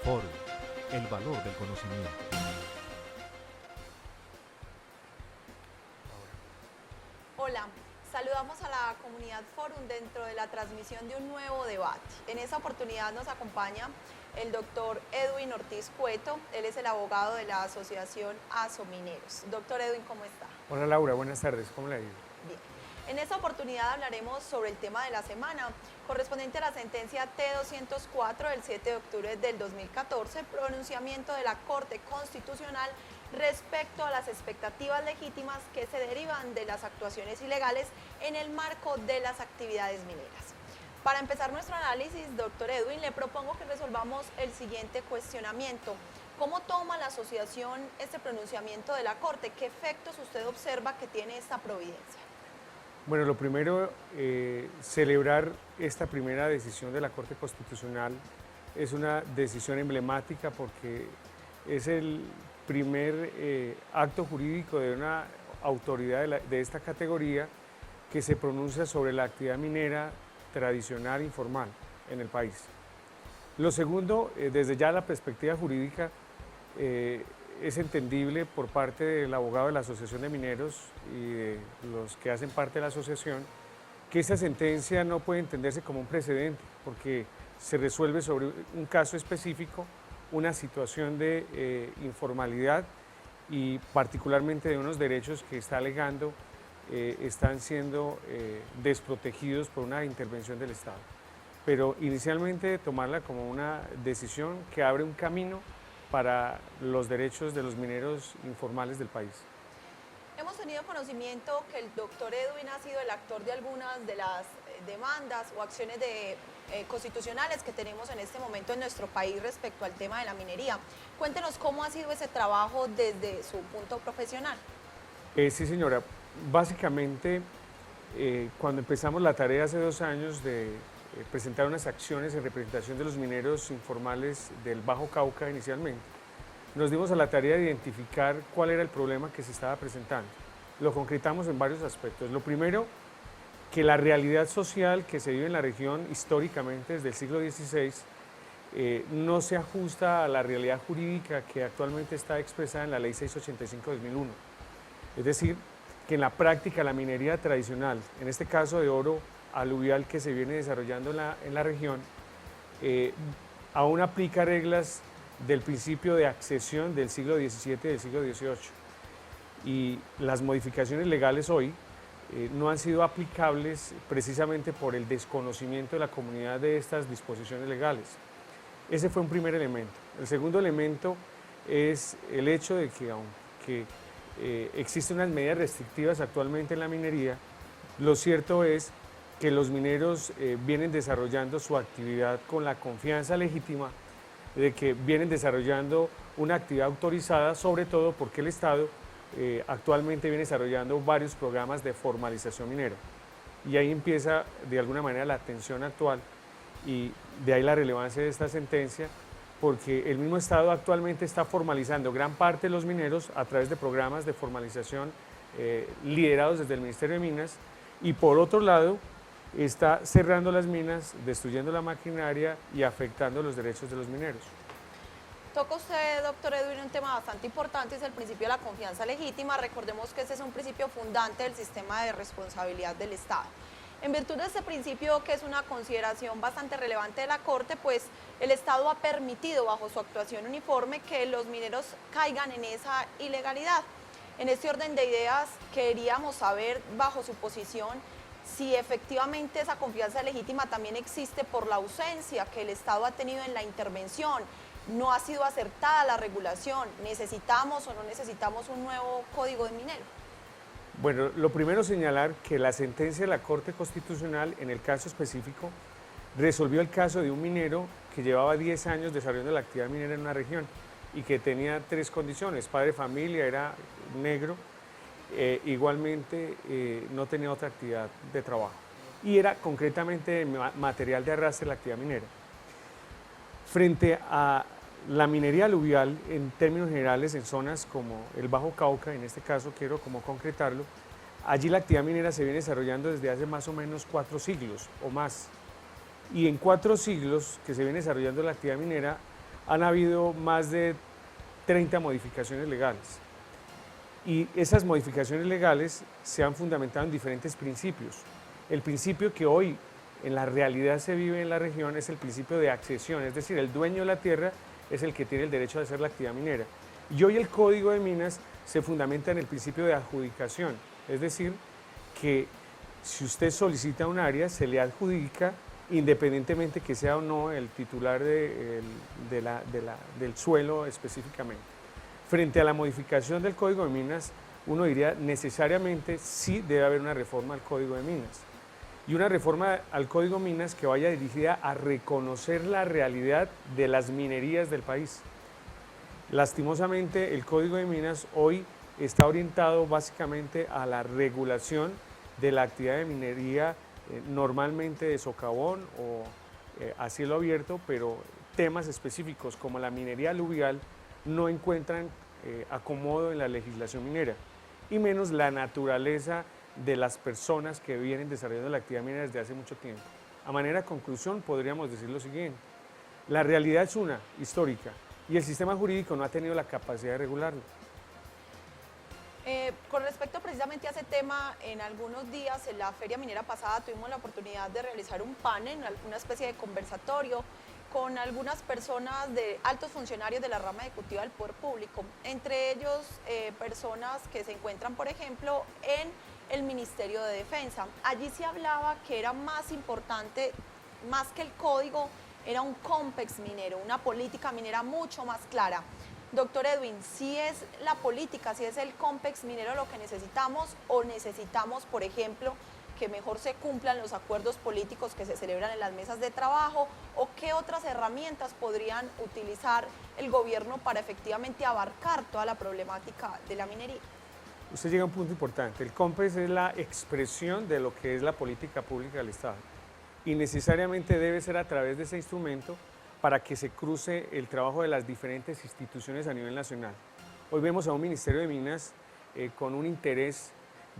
Forum, el valor del conocimiento. Hola, saludamos a la comunidad Forum dentro de la transmisión de un nuevo debate. En esta oportunidad nos acompaña el doctor Edwin Ortiz Cueto, él es el abogado de la Asociación Asomineros. Doctor Edwin, ¿cómo está? Hola Laura, buenas tardes, ¿cómo le ha ido? Bien. En esta oportunidad hablaremos sobre el tema de la semana, correspondiente a la sentencia T-204 del 7 de octubre del 2014, pronunciamiento de la Corte Constitucional respecto a las expectativas legítimas que se derivan de las actuaciones ilegales en el marco de las actividades mineras. Para empezar nuestro análisis, doctor Edwin, le propongo que resolvamos el siguiente cuestionamiento. ¿Cómo toma la asociación este pronunciamiento de la Corte? ¿Qué efectos usted observa que tiene esta providencia? Bueno, lo primero, celebrar esta primera decisión de la Corte Constitucional es una decisión emblemática porque es el primer acto jurídico de una autoridad de esta categoría que se pronuncia sobre la actividad minera tradicional informal en el país. Lo segundo, desde ya la perspectiva jurídica, es entendible por parte del abogado de la Asociación de Mineros y de los que hacen parte de la asociación que esta sentencia no puede entenderse como un precedente porque se resuelve sobre un caso específico, una situación de informalidad y particularmente de unos derechos que está alegando están siendo desprotegidos por una intervención del Estado. Pero inicialmente tomarla como una decisión que abre un camino para los derechos de los mineros informales del país. Hemos tenido conocimiento que el doctor Edwin ha sido el actor de algunas de las demandas o acciones constitucionales que tenemos en este momento en nuestro país respecto al tema de la minería. Cuéntenos cómo ha sido ese trabajo desde su punto profesional. Sí, señora. Básicamente, cuando empezamos la tarea hace 2 años de presentar unas acciones en representación de los mineros informales del Bajo Cauca inicialmente, nos dimos a la tarea de identificar cuál era el problema que se estaba presentando. Lo concretamos en varios aspectos. Lo primero, que la realidad social que se vive en la región históricamente desde el siglo XVI no se ajusta a la realidad jurídica que actualmente está expresada en la Ley 685 de 2001. Es decir, que en la práctica la minería tradicional, en este caso de oro aluvial que se viene desarrollando en la región, aún aplica reglas del principio de accesión del siglo XVII y del siglo XVIII. Y las modificaciones legales hoy no han sido aplicables precisamente por el desconocimiento de la comunidad de estas disposiciones legales. Ese fue un primer elemento. El segundo elemento es el hecho de que aunque existen unas medidas restrictivas actualmente en la minería, lo cierto es que los mineros vienen desarrollando su actividad con la confianza legítima de que vienen desarrollando una actividad autorizada, sobre todo porque el Estado actualmente viene desarrollando varios programas de formalización minera. Y ahí empieza de alguna manera la tensión actual y de ahí la relevancia de esta sentencia, porque el mismo Estado actualmente está formalizando gran parte de los mineros a través de programas de formalización liderados desde el Ministerio de Minas y por otro lado está cerrando las minas, destruyendo la maquinaria y afectando los derechos de los mineros. Toca usted, doctor Edwin, un tema bastante importante, es el principio de la confianza legítima. Recordemos que ese es un principio fundante del sistema de responsabilidad del Estado. En virtud de este principio, que es una consideración bastante relevante de la Corte, pues el Estado ha permitido bajo su actuación uniforme que los mineros caigan en esa ilegalidad. En este orden de ideas, queríamos saber, bajo su posición, si efectivamente esa confianza legítima también existe por la ausencia que el Estado ha tenido en la intervención. No ha sido acertada la regulación. ¿Necesitamos o no necesitamos un nuevo código de minero? Bueno, lo primero señalar que la sentencia de la Corte Constitucional, en el caso específico, resolvió el caso de un minero que llevaba 10 años desarrollando la actividad minera en una región y que tenía 3 condiciones: padre de familia, era negro, igualmente no tenía otra actividad de trabajo y era concretamente material de arrastre la actividad minera. Frente a la minería aluvial, en términos generales, en zonas como el Bajo Cauca, en este caso quiero como concretarlo, allí la actividad minera se viene desarrollando desde hace más o menos 4 siglos o más. Y en 4 siglos que se viene desarrollando la actividad minera, han habido más de 30 modificaciones legales. Y esas modificaciones legales se han fundamentado en diferentes principios. El principio que hoy en la realidad se vive en la región es el principio de accesión, es decir, el dueño de la tierra es el que tiene el derecho de hacer la actividad minera. Y hoy el Código de Minas se fundamenta en el principio de adjudicación, es decir, que si usted solicita un área, se le adjudica independientemente que sea o no el titular del suelo específicamente. Frente a la modificación del Código de Minas, uno diría necesariamente sí debe haber una reforma al Código de Minas. Y una reforma al Código de Minas que vaya dirigida a reconocer la realidad de las minerías del país. Lastimosamente, el Código de Minas hoy está orientado básicamente a la regulación de la actividad de minería, normalmente de socavón o a cielo abierto, pero temas específicos como la minería aluvial no encuentran acomodo en la legislación minera, y menos la naturaleza de las personas que vienen desarrollando la actividad minera desde hace mucho tiempo. A manera de conclusión, podríamos decir lo siguiente: la realidad es una, histórica, y el sistema jurídico no ha tenido la capacidad de regularlo. Con respecto precisamente a ese tema, en algunos días en la feria minera pasada tuvimos la oportunidad de realizar un panel, una especie de conversatorio con algunas personas de altos funcionarios de la rama ejecutiva del poder público, entre ellos personas que se encuentran, por ejemplo, en el Ministerio de Defensa. Allí se hablaba que era más importante, más que el código, era un COMPEX minero, una política minera mucho más clara. Doctor Edwin, ¿si es la política, si es el COMPEX minero lo que necesitamos, o necesitamos, por ejemplo, que mejor se cumplan los acuerdos políticos que se celebran en las mesas de trabajo, o qué otras herramientas podrían utilizar el gobierno para efectivamente abarcar toda la problemática de la minería? Usted llega a un punto importante. El COMPEX es la expresión de lo que es la política pública del Estado, y necesariamente debe ser a través de ese instrumento para que se cruce el trabajo de las diferentes instituciones a nivel nacional. Hoy vemos a un Ministerio de Minas con un interés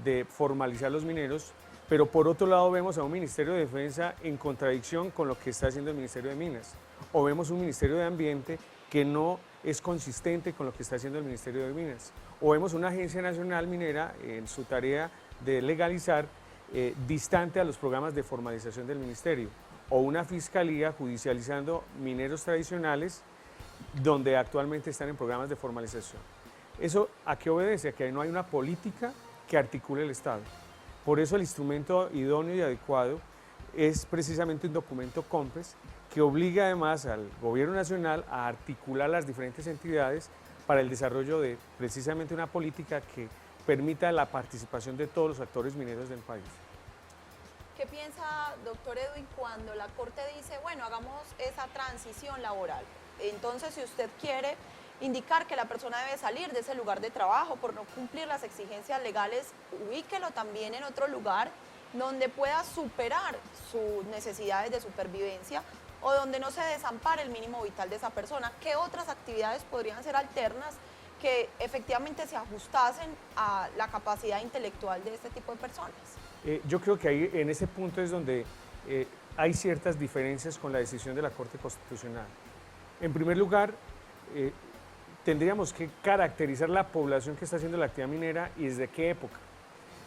de formalizar los mineros, pero por otro lado vemos a un Ministerio de Defensa en contradicción con lo que está haciendo el Ministerio de Minas, o vemos un Ministerio de Ambiente que no es consistente con lo que está haciendo el Ministerio de Minas, o vemos una Agencia Nacional Minera en su tarea de legalizar distante a los programas de formalización del Ministerio, o una Fiscalía judicializando mineros tradicionales donde actualmente están en programas de formalización. ¿Eso a qué obedece? A que no hay una política que articule el Estado. Por eso el instrumento idóneo y adecuado es precisamente un documento COMPEX que obliga además al Gobierno Nacional a articular las diferentes entidades para el desarrollo de precisamente una política que permita la participación de todos los actores mineros del país. ¿Qué piensa, doctor Edwin, cuando la Corte dice, bueno, hagamos esa transición laboral? Entonces, si usted quiere indicar que la persona debe salir de ese lugar de trabajo por no cumplir las exigencias legales, ubíquelo también en otro lugar donde pueda superar sus necesidades de supervivencia o donde no se desampare el mínimo vital de esa persona. ¿Qué otras actividades podrían ser alternas que efectivamente se ajustasen a la capacidad intelectual de este tipo de personas? Yo creo que ahí, en ese punto es donde hay ciertas diferencias con la decisión de la Corte Constitucional. En primer lugar, tendríamos que caracterizar la población que está haciendo la actividad minera y desde qué época.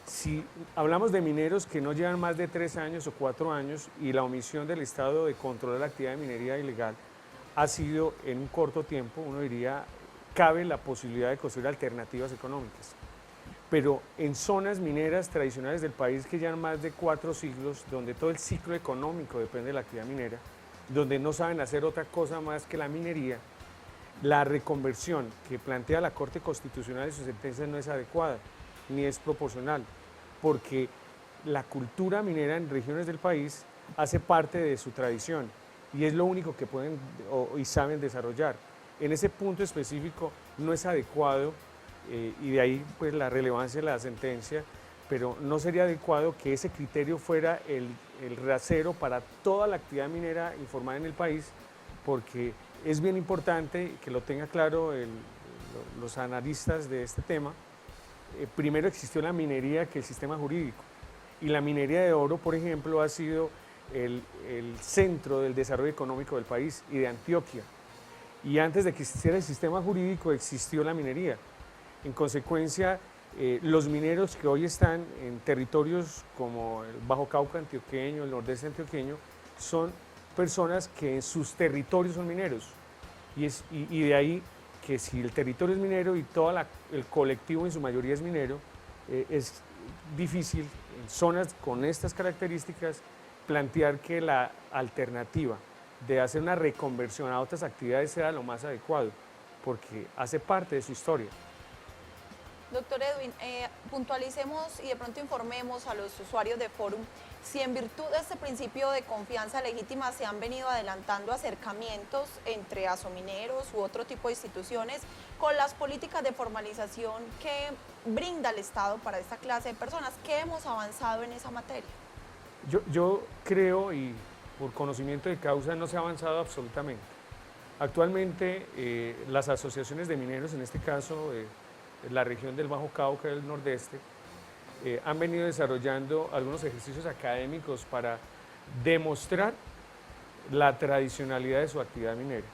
Si hablamos de mineros que no llevan más de 3 años o 4 años y la omisión del Estado de controlar la actividad de minería ilegal ha sido en un corto tiempo, uno diría, cabe la posibilidad de construir alternativas económicas. Pero en zonas mineras tradicionales del país que llevan más de 4 siglos, donde todo el ciclo económico depende de la actividad minera, donde no saben hacer otra cosa más que la minería, la reconversión que plantea la Corte Constitucional en sus sentencias no es adecuada, ni es proporcional, porque la cultura minera en regiones del país hace parte de su tradición y es lo único que pueden y saben desarrollar. En ese punto específico no es adecuado, y de ahí pues la relevancia de la sentencia, pero no sería adecuado que ese criterio fuera el rasero para toda la actividad minera informada en el país, porque es bien importante que lo tenga claro los analistas de este tema. Primero existió la minería que el sistema jurídico, y la minería de oro, por ejemplo, ha sido el centro del desarrollo económico del país y de Antioquia. y antes de que existiera el sistema jurídico existió la minería. En consecuencia, los mineros que hoy están en territorios como el Bajo Cauca antioqueño, el nordeste antioqueño, son personas que en sus territorios son mineros. Y de ahí que si el territorio es minero y todo el colectivo en su mayoría es minero, es difícil en zonas con estas características plantear que la alternativa de hacer una reconversión a otras actividades sea lo más adecuado, porque hace parte de su historia. Doctor Edwin, puntualicemos y de pronto informemos a los usuarios de Forum si en virtud de este principio de confianza legítima se han venido adelantando acercamientos entre asomineros u otro tipo de instituciones con las políticas de formalización que brinda el Estado para esta clase de personas. ¿Qué hemos avanzado en esa materia? Yo creo, y por conocimiento de causa, no se ha avanzado absolutamente. Actualmente las asociaciones de mineros, en este caso la región del Bajo Cauca del Nordeste, han venido desarrollando algunos ejercicios académicos para demostrar la tradicionalidad de su actividad minera.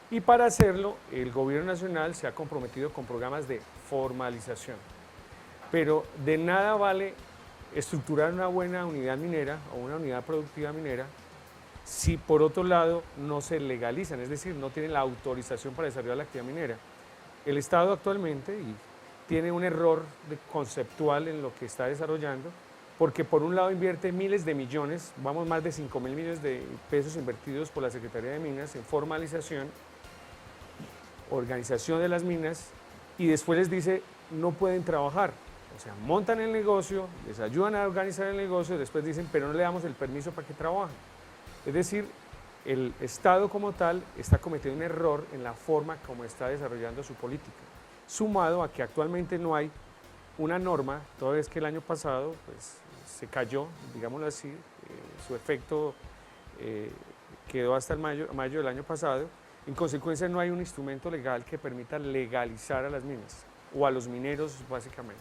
Y para hacerlo, el gobierno nacional se ha comprometido con programas de formalización. Pero de nada vale estructurar una buena unidad minera o una unidad productiva minera si por otro lado no se legalizan, es decir, no tienen la autorización para desarrollar la actividad minera. El Estado actualmente tiene un error conceptual en lo que está desarrollando, porque por un lado invierte miles de millones, vamos más de 5.000 millones de pesos invertidos por la Secretaría de Minas en formalización, organización de las minas, y después les dice no pueden trabajar. O sea, montan el negocio, les ayudan a organizar el negocio, y después dicen pero no le damos el permiso para que trabajen. Es decir, el Estado como tal está cometiendo un error en la forma como está desarrollando su política, sumado a que actualmente no hay una norma, toda vez que el año pasado pues, se cayó, digámoslo así, su efecto quedó hasta el mayo del año pasado. En consecuencia no hay un instrumento legal que permita legalizar a las minas o a los mineros básicamente.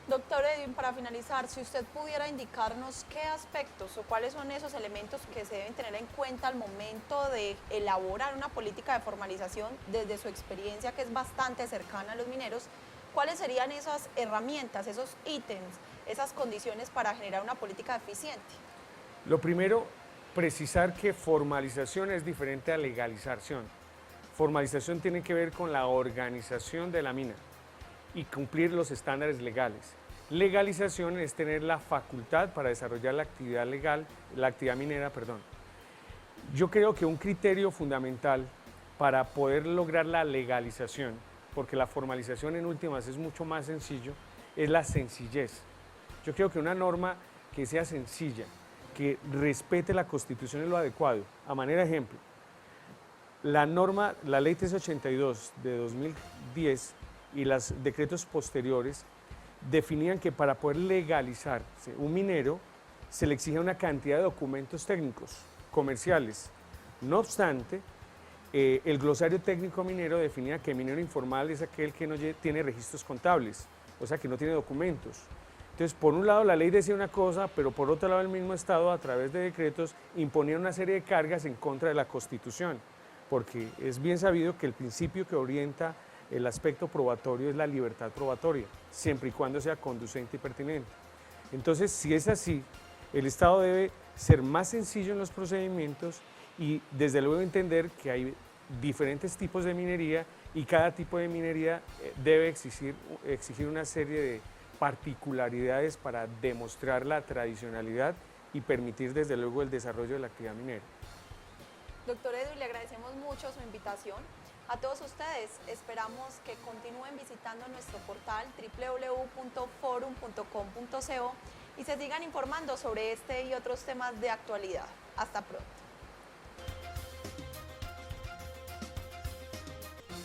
Doctor Edwin, para finalizar, si usted pudiera indicarnos qué aspectos o cuáles son esos elementos que se deben tener en cuenta al momento de elaborar una política de formalización desde su experiencia, que es bastante cercana a los mineros, ¿cuáles serían esas herramientas, esos ítems, esas condiciones para generar una política eficiente? Lo primero, precisar que formalización es diferente a legalización. Formalización tiene que ver con la organización de la mina y cumplir los estándares legales. Legalización es tener la facultad para desarrollar la actividad legal, la actividad minera, perdón. Yo creo que un criterio fundamental para poder lograr la legalización, porque la formalización en últimas es mucho más sencillo, es la sencillez. Yo creo que una norma que sea sencilla, que respete la Constitución es lo adecuado. A manera de ejemplo, la ley 1382 de 2010 y los decretos posteriores definían que para poder legalizarse un minero se le exige una cantidad de documentos técnicos, comerciales. No obstante, el glosario técnico minero definía que minero informal es aquel que no tiene registros contables, o sea que no tiene documentos. Entonces, por un lado la ley decía una cosa, pero por otro lado el mismo Estado a través de decretos imponía una serie de cargas en contra de la Constitución, porque es bien sabido que el principio que orienta el aspecto probatorio es la libertad probatoria, siempre y cuando sea conducente y pertinente. Entonces, si es así, el Estado debe ser más sencillo en los procedimientos y desde luego entender que hay diferentes tipos de minería y cada tipo de minería debe exigir una serie de particularidades para demostrar la tradicionalidad y permitir desde luego el desarrollo de la actividad minera. Doctor Edwin, le agradecemos mucho su invitación. A todos ustedes, esperamos que continúen visitando nuestro portal www.forum.com.co y se sigan informando sobre este y otros temas de actualidad. Hasta pronto.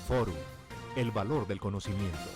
Forum, el valor del conocimiento.